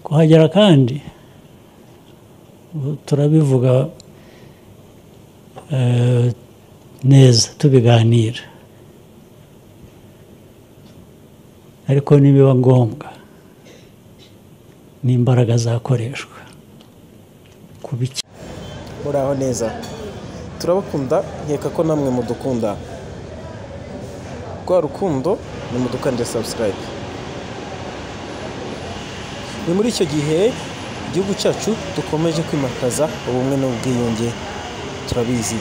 kuhagera kandi turabivuga neza tubiganira ariko nibiba ngombwa n'imbaraga zakoreshwa kubiki muraho neza turabakunda nkeka ko namwe mudukunda kwa rukundo ni mudukande subscribe ni muri icyo gihe igihugu cyacu dukomeje kwimakaza ubumwe n'ubwiyunge turabizi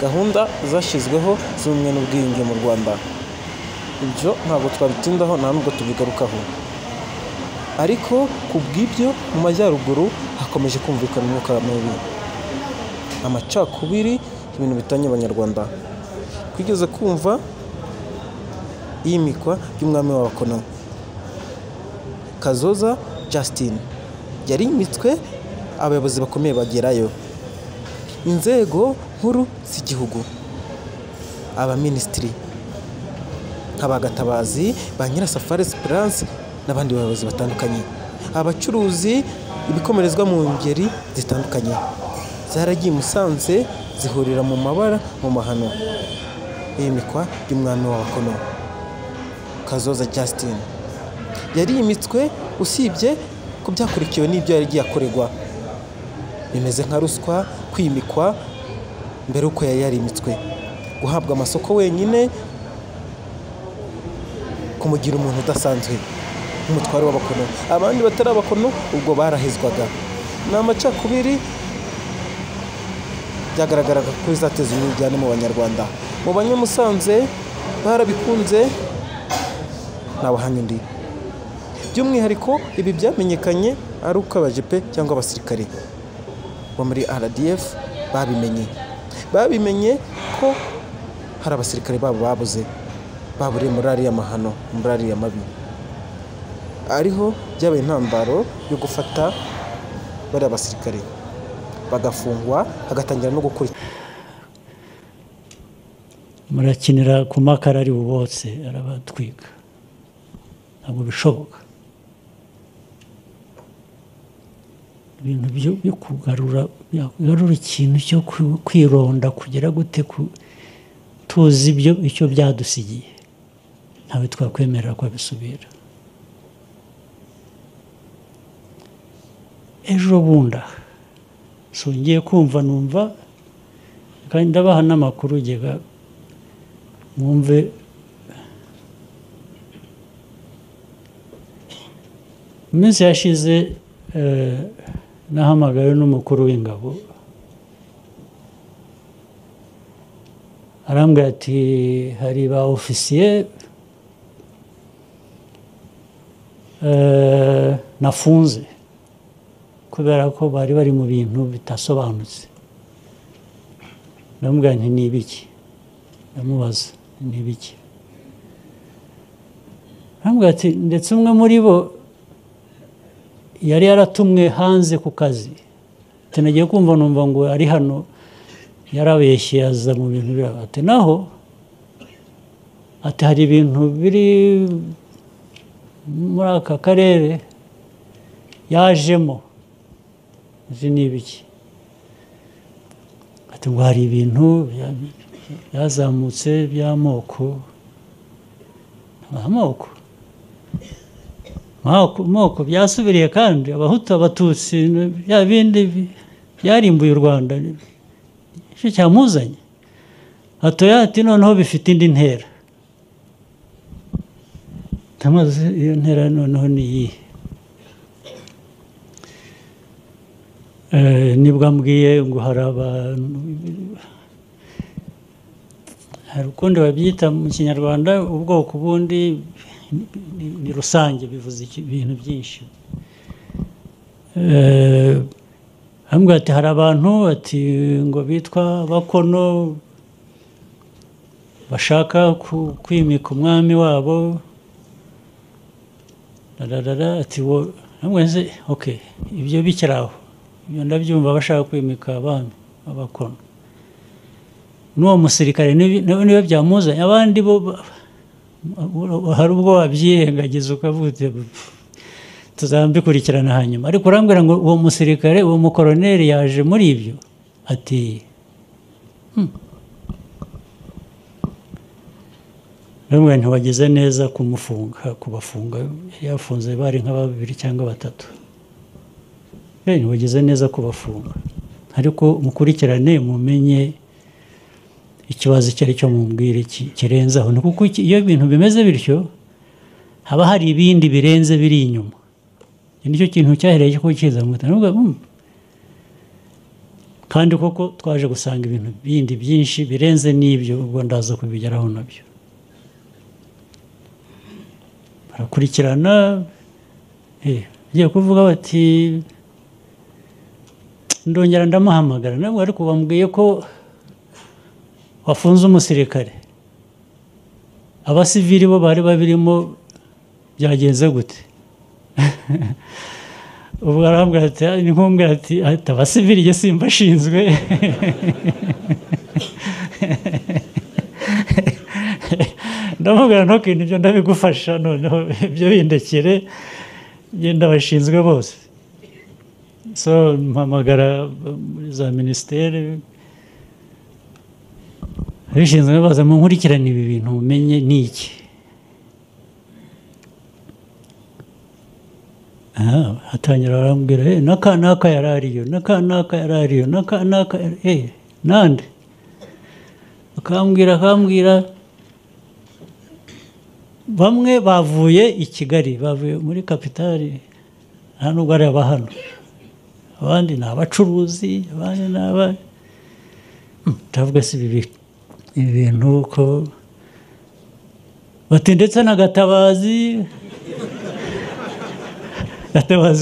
gahunda zashyizweho z'ubumwe n'ubwiyunge mu Rwanda ibyo ntabwo twabitindaho nta nubwo tubigarukaho ariko ku bw'ibyo mu majyaruguru hakomeje kumvikana umwuka mubi amacakubiri ibintu bitanye abanyarwanda twigeze kumva iyimikwa ry'umwami w'abakono Kazoza Justin yari imitswe abayobozi bakomeye bagerayo inzego nkuru z'igihugu abaminisitiri nk'abagatabazi ba Nyirasafari Esperance n'abandi bayobozi batandukanye abacuruzi ibikomerezwa mu ngeri zitandukanye zaragiye Musanze zihurira mu mabara mu mahano iyimikwa ry'umwami w'abakono Kazoza Justin yari imitswe usibye ko byakurikiwe n'ibyo yari giye akorerwa bimeze nka ruswa kwimikwa mbere uko yari imitswe guhabwa amasoko wenyine kumugira umuntu udasanzwe umutware w'abakono abandi batari abakono ubwo barahezwaga n'amacakubiri byagaragaraga ko bizateza umwijyane mu banyarwanda mu banyamusanze barabikunze nabahanye undi by'umwihariko ibi byamenyekanye ari uko abajepe cyangwa abasirikare bo muri RDF babimenye ko hari abasirikare babo babuze baburiye muri ariya mahano muri ariya mabi ariho byabaye intandaro yo gufata bari abasirikare bagafungwa hagatangira no gukora murakinira ku makara ari bubotse arabatwika ntabwo bishoboka ibintu byo kugarura ikintu cyo kwironda kugera gute tuzi icyo byadusigiye ntawe twakwemerera ko bisubira ejo bunda ngiye kumva numva kandi ndabaha n'amakuru ugega mwumve iminsi yashize nahamagawe n'umukuru w'ingabo arambwira ati hari ba ofisiye nafunze kubera ko bari bari mu bintu bitasobanutse ndamubwira nti ni ibiki ndamubaza ni ibiki arambwira ati ndetse umwe muri bo yari yaratumwe hanze ku kazi tunagiye kumva numva ngo ari hano yarabeshye yaza mu bintu ati naho ati hari ibintu biri muri aka karere yajemo izi ni ibiki ati ngo hari ibintu byazamutse by'amoko amoko byasubiriye kandi abahutu abatutsi bya bindi byarimbuye u Rwanda icyo cyamuzanye hatoya ati noneho bifite indi ntera tamaze iyo ntera noneho ni iyi nibwo ambwiye ngo hari abantu hari ukundi babyita mu kinyarwanda ubwoko bundi ni rusange bivuze ibintu byinshi hamwe ati hari abantu ati ngo bitwa abakono bashaka kwimika umwami wabo ati wo hamwe nze okay ibyo bikiraho ibyo ndabyumva bashaka kwimika abami abakono n'uwo musirikare niwe byamuzanye abandi bo hari ubwo wabyirengagiza ukavuga tuzambikurikirana hanyuma ariko urambwira ngo uwo musirikare uwo mukoroneri yaje muri ibyo ati Rumwe ntiwagize neza kubafunga yafunze bari nka 2 cyangwa 3 ntiwagize neza kubafunga ariko mukurikirane mumenye ikibazo cyari cyo mumbwire kirenzaho kuko iyo ibintu bimeze bityo haba hari ibindi birenze biri inyuma nicyo kintu cyahereye cyo kiza mutanavuga kandi koko twaje gusanga ibintu bindi byinshi birenze n'ibyo ubwo ndaza kubigeraho nabyo barakurikirana ngiye kuvuga bati ndongera ndamuhamagara nabwo ariko bambwiye ko wafunze umusirikare abasivili bo bari babirimo byagenze gute ubwo arambwira ati ni nkumbwira ati abasivili je simbashinzwe ndamubwira no kintu byo ndabigufasha noneho ibyo bindekere genda bashinzwe bose so mpamagara muri za ministeri bishinzwe baza mu nkurikirane ibi bintu umenye niki hatangira barambwira naka yarariyo nande akambwira bamwe bavuye i Kigali bavuye muri kapitali nta nubwo ari abahano abandi ni abacuruzi abandi ni aba ndavuga si ibintu ko bati ndetse na Gatabazi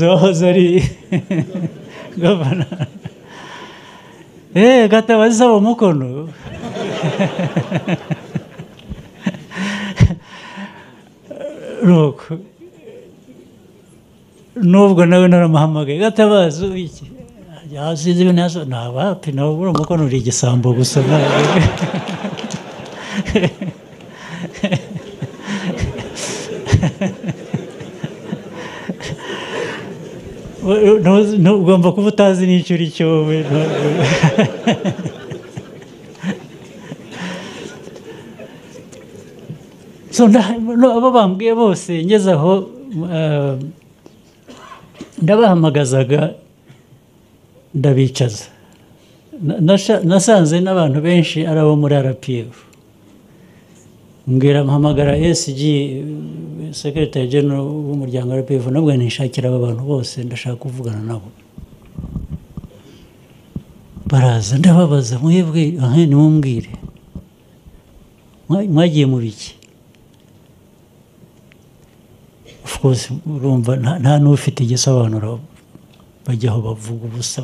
wahoze ari gavana Gatabazi saba umukono nuko nubwo nawe naramuhamagaye Gatabazi iki yasize ibintu yaso nabapi nawe buri umukono uri igisambo gusa ugomba kuba utazi n'icyo uri cyo abo bambwiye bose ngeze aho ndabahamagazaga ndabicaza nasanze n'abantu benshi ari abo muri RPF mbwira mpamagara SG Secretary General w'umuryango wa RPF nabwo nishakira aba bantu bose ndashaka kuvugana nabo baraza ndababaza mwebwe nimumbwire mwagiye mu biki of course urumva nta n'ufite igisobanuro bajyaho bavuga ubusa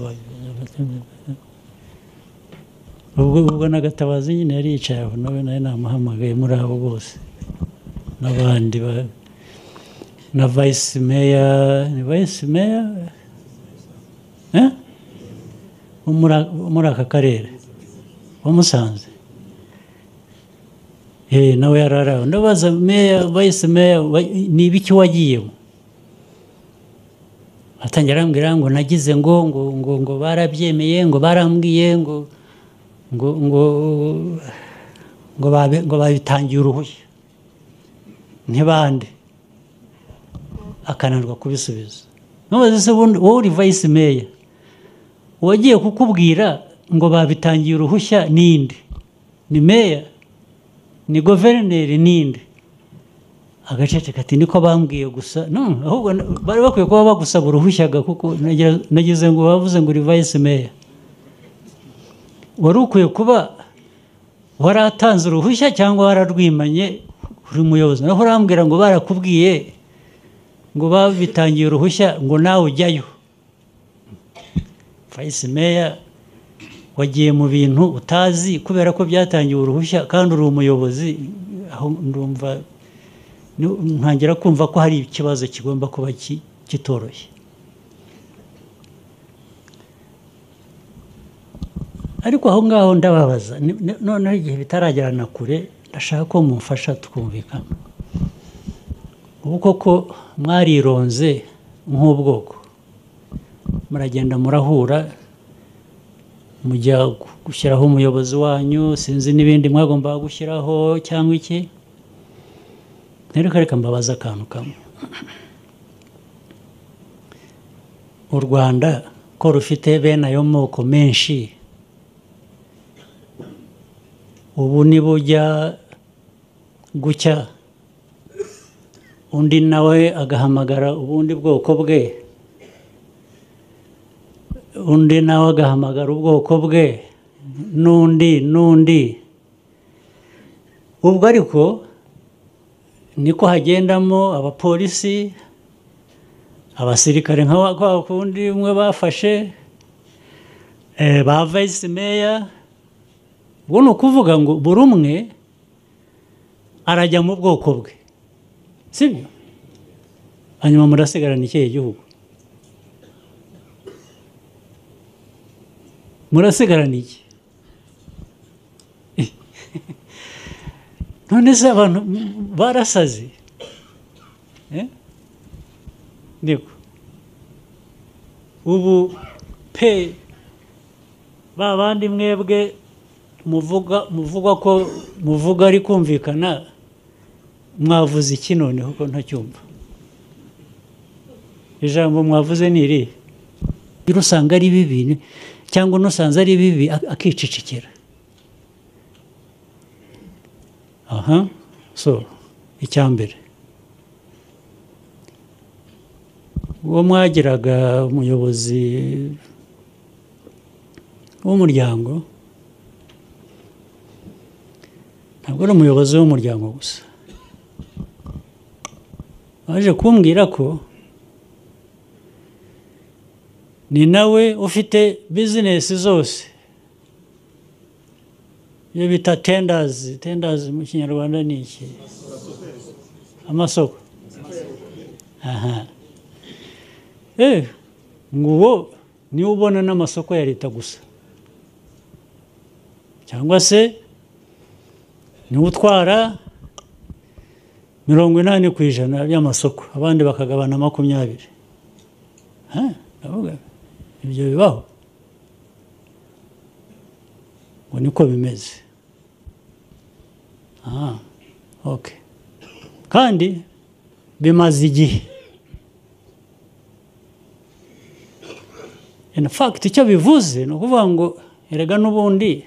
ubwo na Gatabazi nyine yari yicaye aho nawe namuhamagaye muri abo bose n'abandi na Vice Mayor muri aka karere wamusanze nawe yararaho ndabaza Vice Mayor ni ibiki wagiyemo atangira arambwira ngo nagize ngo barabyemeye ngo barambwiye ngo babitangiye uruhushya ntibande akananirwa kubisubiza ntubaze se wowe uri Vice Mayor uwagiye kukubwira ngo babitangiye uruhushya ninde ni Mayor ni Guverineri ninde agacece kati niko bambwiye gusa ahubwo bari bakwiye kuba bagusaba uruhushya kuko nagize ngo bavuze ngo uri Vice Mayor wari ukwiye kuba waratanze uruhushya cyangwa wararwimanye uri muyobozi naho urambwira ngo barakubwiye ngo babitangiye uruhushya ngo nawe ujyayo Vice Mayor wagiye mu bintu utazi kubera ko byatangiye uruhushya kandi uri umuyobozi aho ndumva ntangira kumva ko hari ikibazo kigomba kuba kitoroshye ariko aho ngaho ndababaza noneho igihe bitaragerana kure ndashaka ko mumfasha tukumvikana ubu koko mwarironze nk'ubwoko muragenda murahura mujya gushyiraho umuyobozi wanyu sinzi n'ibindi mwagombaga gushyiraho cyangwa iki reka mbabaza akantu kamwe u Rwanda ko rufite bene ayo moko menshi ubu nibujya gucya undi nawe agahamagara ubundi bwoko bwe undi nawe agahamagara ubwoko bwe n'undi ubwo ariko niko hagendamo abapolisi abasirikare nka kwa kundi umwe bafashe ba vice mayor ubwo ni ukuvuga ngo buri umwe arajya mu bwoko bwe sibyo hanyuma murasigarana ikihe gihugu murasigarana iki none se abantu barasaze niko ubu pe ba bandi mwebwe muvuga ko muvuga ari kumvikana mwavuze iki noneho ko ntacyumva ijambo mwavuze ni iri usanga ari bibi cyangwa unusanze ari bibi akicicikira aha so icyambere uwo mwagiraga umuyobozi w'umuryango ntabwo ari umuyobozi w'umuryango gusa waje kumbwira ko ni nawe ufite bizinesi zose iyo bita tendazi mu kinyarwanda ni iki amasoko aha nguwo niwe ubona n'amasoko ya leta gusa cyangwa se niwe utwara 80% by'amasoko abandi bakagabana 20 ndavuga ibyo bibaho ngo niko bimeze okay kandi bimaze igihe in fact icyo bivuze ni ukuvuga ngo erega n'ubundi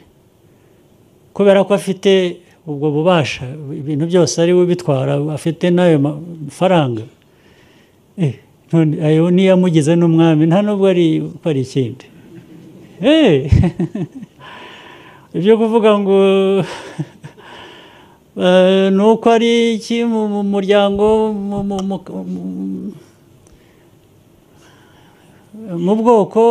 kubera ko afite ubwo bubasha ibintu byose ari we bitwara afite n'ayo mafaranga ayo niyamugize n'umwami nta nubwo ari ikindi ibyo kuvuga ngo nuko ari iki mu muryango mu bwoko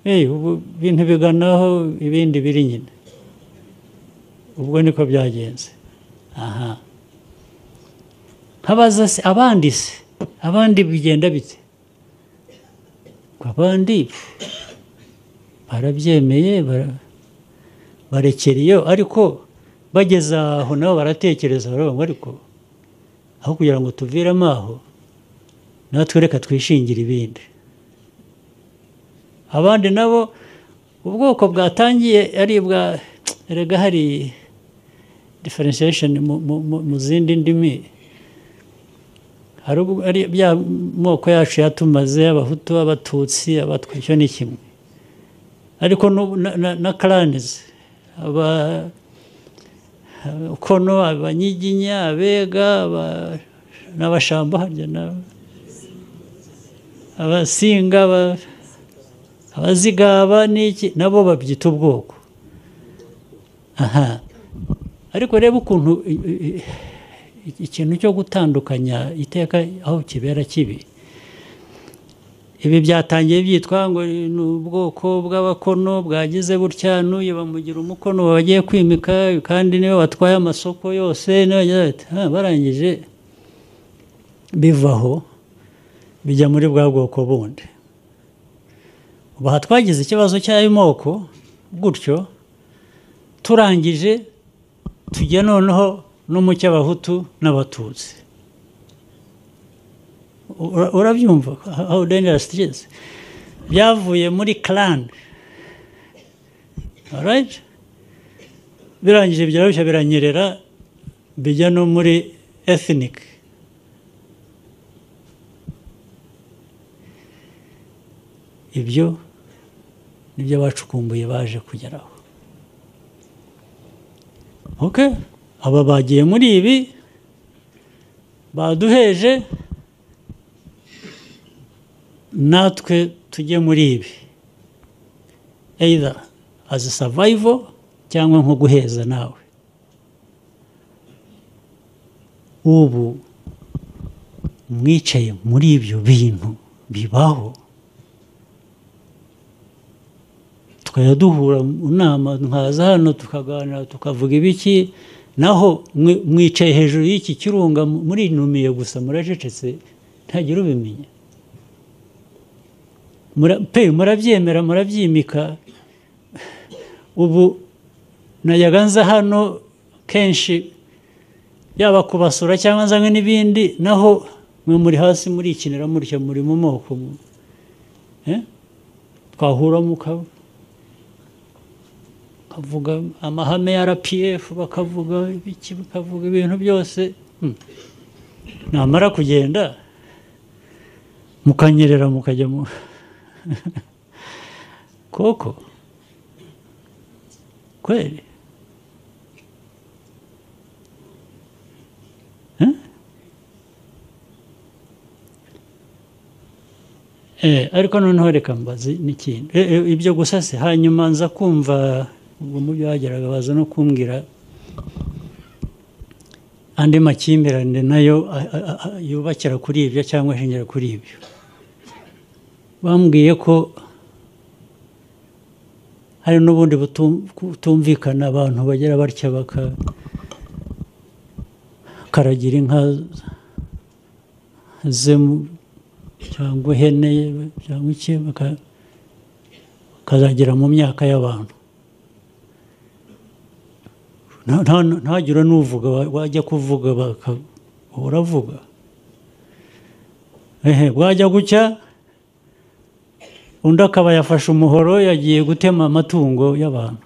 ibintu biganaho ibindi biri nyine ubwo niko byagenze nkabaza se abandi bigenda bite abandi barabyemeye barekera iyo ariko bageze aho nabo baratekereza baravuga ariko aho kugira ngo tuviremo aho natwe reka twishingira ibindi abandi nabo ubwoko bwatangiye ari bwa erega hari differentiation mu zindi ndimi hari bya moko yacu yatumaze abahutu abatutsi abatwa icyo ni kimwe ariko na clans kono abanyiginya abega n'abashamba harya abasinga abazigaba n'iki nabo babyita ubwoko ariko reba ukuntu ikintu cyo gutandukanya iteka aho kibera kibi ibi byatangiye byitwa ngo ni ubwoko bw'abakono bwagize butya n'uyu bamugira umukono bagiye kwimika kandi niwe watwaye amasoko yose barangije bivaho bijya muri bwa bwoko bundi ubu aha twagize ikibazo cy'ayo moko gutyo turangije tujya noneho no mu cy'abahutu n'abatutsi urabyumva how dangerous it is. Byavuye muri clan, alright, birangije byarushya biranyerera bijya no muri ethnic. Ibyo nibyo bacukumbuye baje kugeraho. Okay, aba bagiye muri ibi baduheje, natwe tujye muri ibi, either as a survival cyangwa nko guheza nawe. Ubu mwicaye muri ibyo bintu bibaho, tukajya duhura mu nama, nkaza hano tukaganira tukavuga ibiki, naho mwicaye hejuru y'iki kirunga murinumiye gusa, muracecetse ntagira ubimenya. Murabyemera, murabyimika. Ubu najyaga nza hano kenshi, yaba kubasura cyangwa nzanywe n'ibindi, naho mwe muri hasi murikinira mutya, muri mu moko, twahura bakavuga amahame ya RPF, bakavuga ibiki, bakavuga ibintu byose. Namara kugenda mukanyerera mukajya mu koko kweli. Ariko noneho reka mbaze n'ikindi, ibyo gusa se. Hanyuma nza kumva ubwo mu byo bageraga baza no kumbwira andi makimbirane nayo yubakira kuri ibyo cyangwa ashingira kuri ibyo. Bambwiye ko hari n'ubundi butumvikana, abantu bagera batya bakaragira inka ze cyangwa ihene cyangwa iki, bakazagera mu myaka y'abantu. Ntagire n'uvuga, wajya kuvuga uravuga, wajya gucya undi akaba yafashe umuhoro yagiye gutema amatungo y'abantu.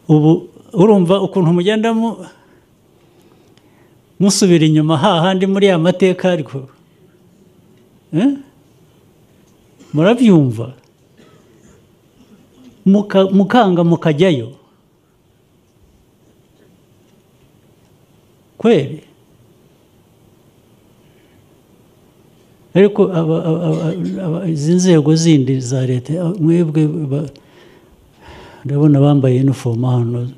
Ubu urumva ukuntu mugenda musubira inyuma hahandi muri ya mateka, ariko murabyumva, mukanga mukajyayo kweli. Ariko izi nzego zindi za leta, mwebwe ndabona bambaye uniform hano,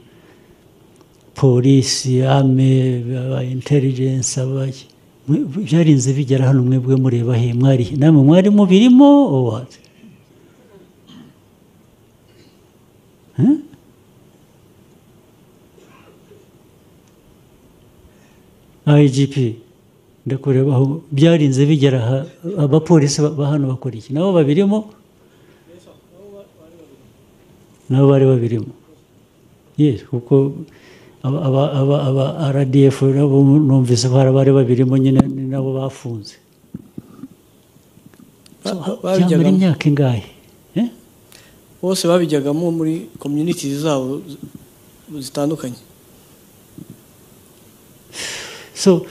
polisi, ame, intelligence, byarinze bigera hano, mwebwe mureba he? Mwari namwe mwari mubirimo or what? IGP ndakureba aho byarinze bigera aha, abapolisi ba hano bakora iki? Nabo babirimo, nabo bari babirimo. Yes, kuko aba RDF nabo numvise bari babirimo nyine, nabo bafunze. Byamara imyaka ingahe? Bose babijyagamo muri community zabo zitandukanye. So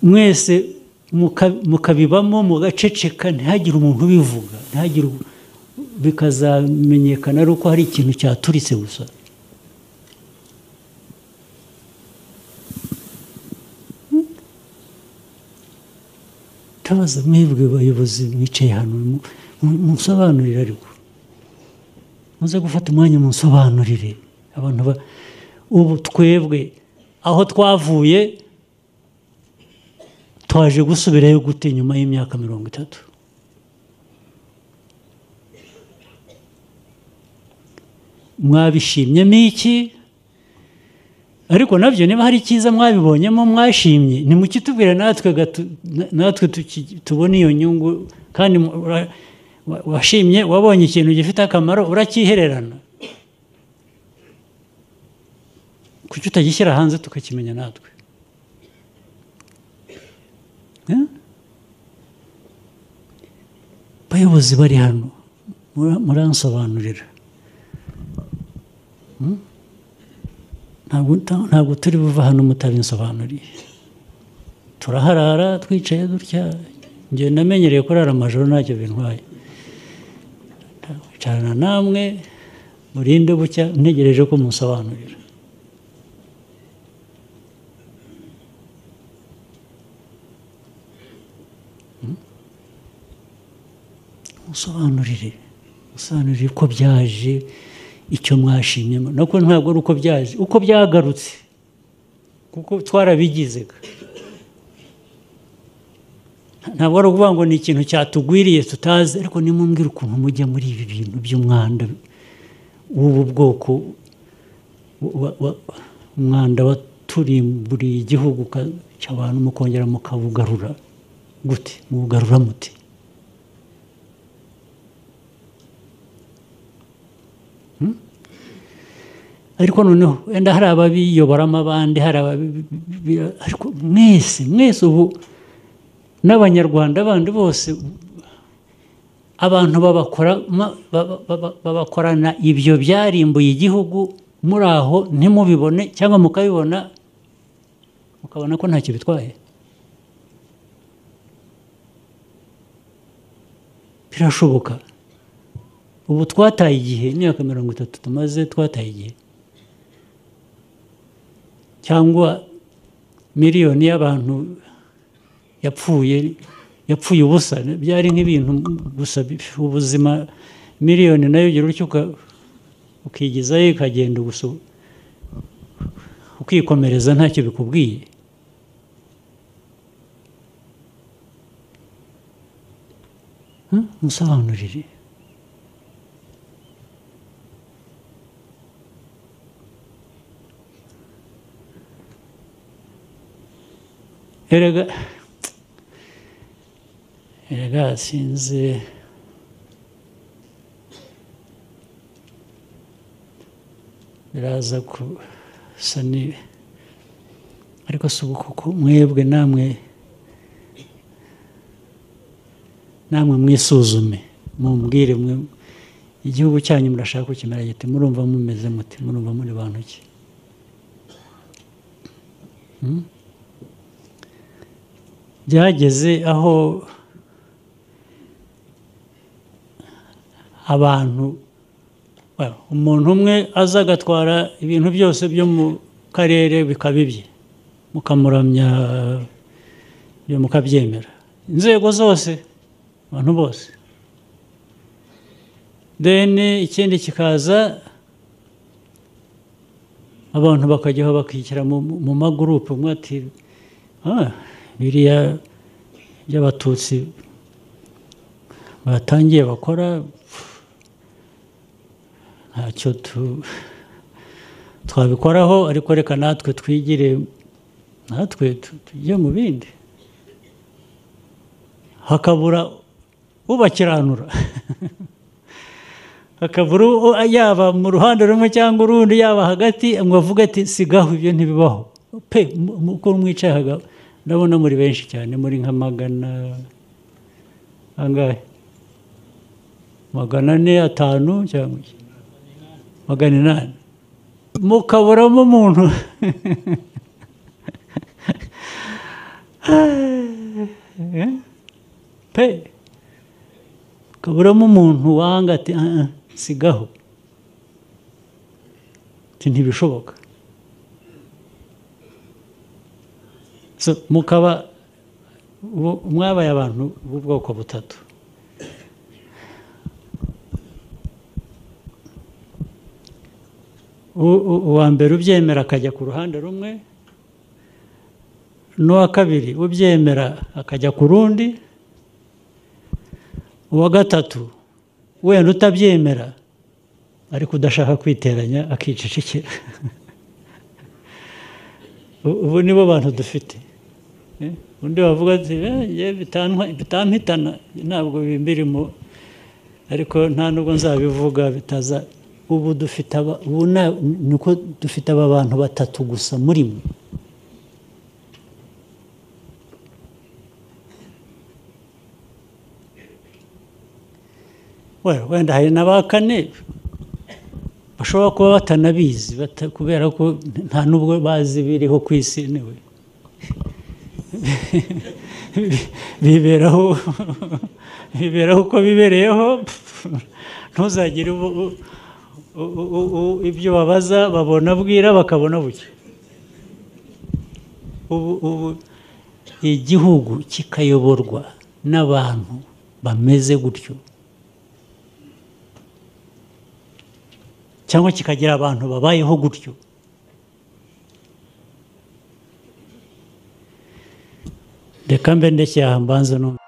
mwese mukabibamo, mugaceceka, ntihagire umuntu ubivuga, ntihagire, bikazamenyekana ari uko hari ikintu cyaturitse gusa. Tabaza mwebwe bayobozi mwicaye hano, musobanurire, ariko muze gufata umwanya musobanurire abantu. Ubu twebwe aho twavuye twaje gusubirayo gute nyuma y'imyaka 30? Mwabishimyemo iki? Ariko nabyo niba hari icyiza mwabibonyemo mwashimye, nimukitubwira natwe tubone iyo nyungu. Kandi washimye, wabonye ikintu gifite akamaro, urakihererana. kuki utagishyira hanze tukakimenya natwe abayobozi bari hano muransobanurira ntabwo turi buva hano mutabinsobanuriye turaharara twicaye dutya njye namenyereye kurara amajoro ntacyo bintwaye wicarana namwe murinde bucya ntegereje ko musobanurira musobanurire uko byaje icyo mwashimyemo nako ntabwo ari uko byaje uko byagarutse kuko twarabigizega ntabwo ari ukuvuga ngo ni ikintu cyatugwiriye tutazi ariko nimumbwire ukuntu mujya muri ibi bintu by'umwanda w'ubu bwoko umwanda waturimburiye igihugu cy'abantu mukongera mukabugarura gute mubugarura muti ariko noneho wenda hari ababiyoboramo abandi hari ariko mwese ubu n'abanyarwanda bandi bose abantu babakorana ibyo byarimbuye igihugu muri aho ntimubibone cyangwa mukabibona mukabona ko ntacyo bitwaye birashoboka ubu twataye igihe imyaka 30 tumaze twataye igihe cyangwa miliyoni y'abantu yapfuye ubusa byari nk'ibintu gusa ubuzima miliyoni nayo ugira utyo ukigizayo ikagenda gusa ukikomereza ntacyo bikubwiye musobanurire erega sinzi biraza gusa ni ariko si ubu kuko mwebwe namwe mwisuzume mumbwire mwe igihugu cyanyu murashaka kukimera gite murumva mumeze muti murumva muri bantu ki byageze aho abantu umuntu umwe aza agatwara ibintu byose byo mu karere bikabibye mukamuramya ibyo mukabyemera inzego zose abantu bose deni ikindi kikaza abantu bakajyaho bakikira mu magurupe umwe ati biriya by'abatutsi batangiye bakora ntacyo twabikoraho ariko reka natwe twigire natwe tujye mu bindi hakabura ubakiranura hakabura yaba mu ruhande rumwe cyangwa urundi yaba hagati ngo avuge ati sigaho ibyo ntibibaho pe uko mwicaye ndabona muri benshi cyane muri nka magana angahe 400 cyangwa 800 mukaburamo umuntu pe kaburamo umuntu wanga ati sigaho ntibishoboka mukaba mwabaye abantu b'ubwoko butatu uwa mbere ubyemera akajya ku ruhande rumwe n'uwa kabiri ubyemera akajya ku rundi uwa gatatu wenda utabyemera ariko udashaka kwiteranya akicecekera ubu nibo bantu dufite undi wavuga ati bitampitana ntabwo bimbirimo ariko nta nubwo nzabivuga ubu dufite niko dufite aba bantu batatu gusa muri mwe wenda hari n'aba kane bashobora kuba batanabizi kubera ko nta n'ubwo bazi biriho ku isi niwe biberaho uko bibereyeho ntuzagire ibyo babaza babona bwira bakabona buke ubu igihugu kikayoborwa n'abantu bameze gutyo cyangwa kikagira abantu babayeho gutyo reka mbe ndekeye aha mbanza no